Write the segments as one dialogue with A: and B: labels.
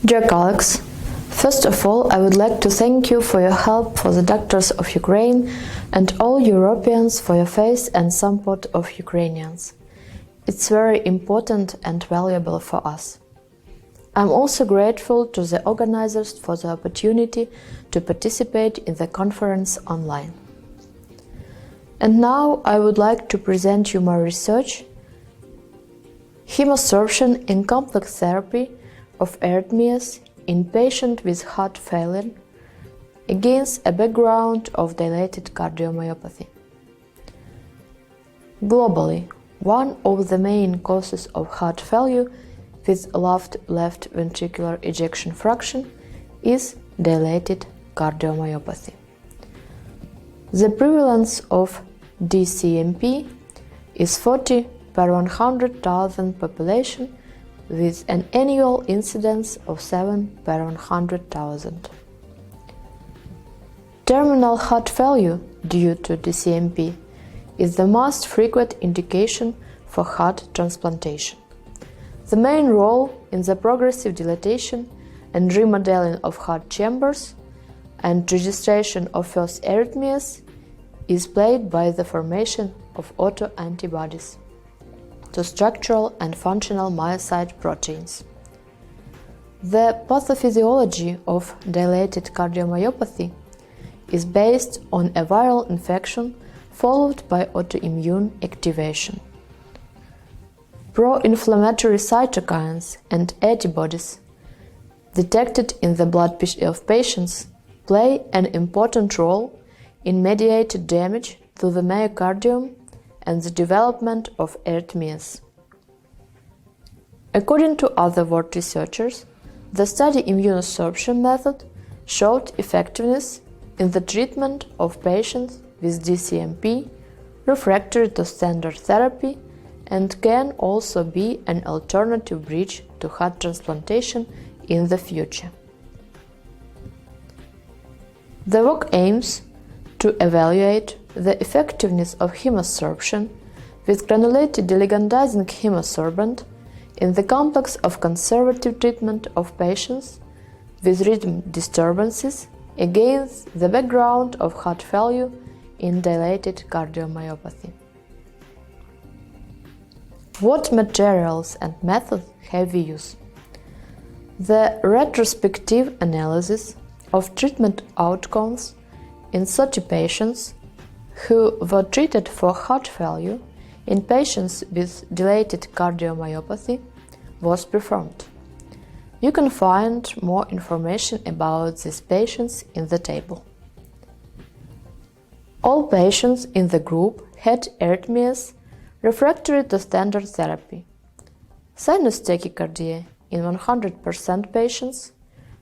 A: Dear colleagues, first of all, I would like to thank you for your help for the doctors of Ukraine and all Europeans for your faith and support of Ukrainians. It's very important and valuable for us. I'm also grateful to the organizers for the opportunity to participate in the conference online. And now I would like to present you my research, Hemosorption in complex therapy of arrythmias in patients with heart failure against a background of dilated cardiomyopathy. Globally, one of the main causes of heart failure with left ventricular ejection fraction is dilated cardiomyopathy. The prevalence of DCMP is 40 per 100,000 population with an annual incidence of 7 per 100,000. Terminal heart failure due to DCMP is the most frequent indication for heart transplantation. The main role in the progressive dilatation and remodeling of heart chambers and registration of first arrhythmias is played by the formation of autoantibodies to structural and functional myocyte proteins. The pathophysiology of dilated cardiomyopathy is based on a viral infection followed by autoimmune activation. Pro-inflammatory cytokines and antibodies detected in the blood of patients play an important role in mediated damage to the myocardium and the development of arrhythmias. According to other world researchers, the study immunosorption method showed effectiveness in the treatment of patients with DCMP refractory to standard therapy and can also be an alternative bridge to heart transplantation in the future. The work aims to evaluate the effectiveness of hemosorption with granulated deligandizing hemosorbent in the complex of conservative treatment of patients with rhythm disturbances against the background of heart failure in dilated cardiomyopathy. What materials and methods have we used? The retrospective analysis of treatment outcomes in 30 patients who were treated for heart failure in patients with dilated cardiomyopathy was performed. You can find more information about these patients in the table. All patients in the group had arrhythmias refractory to standard therapy, sinus tachycardia in 100% patients,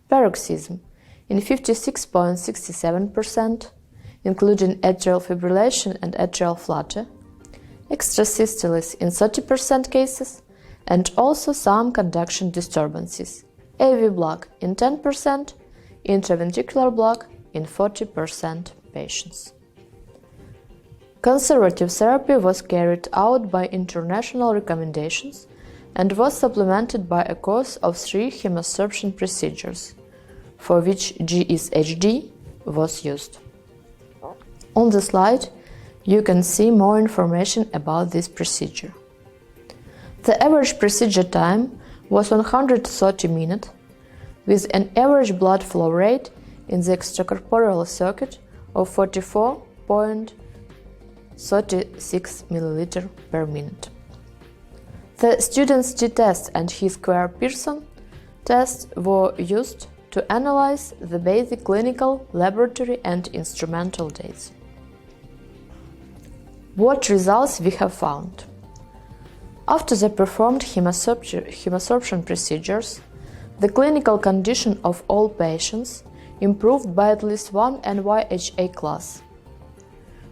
A: paroxysm in 56.67%, including atrial fibrillation and atrial flutter, extrasystoles in 30% cases, and also some conduction disturbances, AV block in 10%, intraventricular block in 40% patients. Conservative therapy was carried out by international recommendations and was supplemented by a course of 3 hemosorption procedures, for which GSHD was used. On the slide, you can see more information about this procedure. The average procedure time was 130 minutes, with an average blood flow rate in the extracorporeal circuit of 44.36 ml per minute. The student's t-test and chi-square Pearson test were used to analyze the basic clinical, laboratory and instrumental data. What results we have found? After the performed hemosorption procedures, the clinical condition of all patients improved by at least one NYHA class.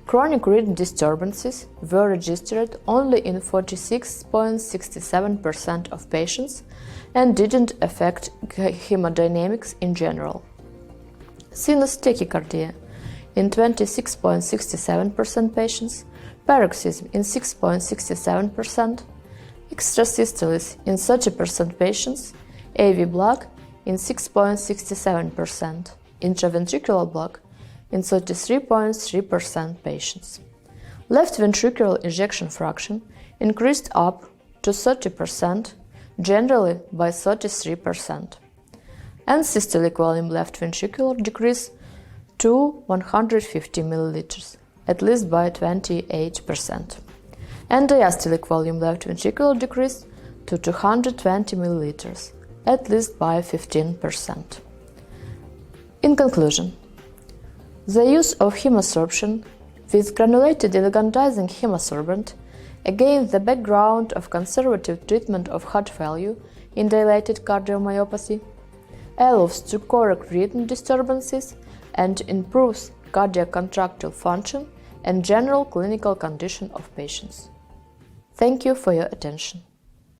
A: Chronic rhythm disturbances were registered only in 46.67% of patients and didn't affect hemodynamics in general. Sinus tachycardia in 26.67% patients, paroxysm in 6.67%, extrasystoles in 30% patients, AV block in 6.67%, intraventricular block in 33.3% patients. Left ventricular ejection fraction increased up to 30%, generally by 33%. And systolic volume left ventricular decreased to 150 milliliters, at least by 28%. And diastolic volume left ventricular decreased to 220 milliliters, at least by 15%. In conclusion, the use of hemosorption with granulated elegantizing hemosorbent against the background of conservative treatment of heart failure in dilated cardiomyopathy allows to correct rhythm disturbances and improves cardiac contractile function and general clinical condition of patients. Thank you for your attention.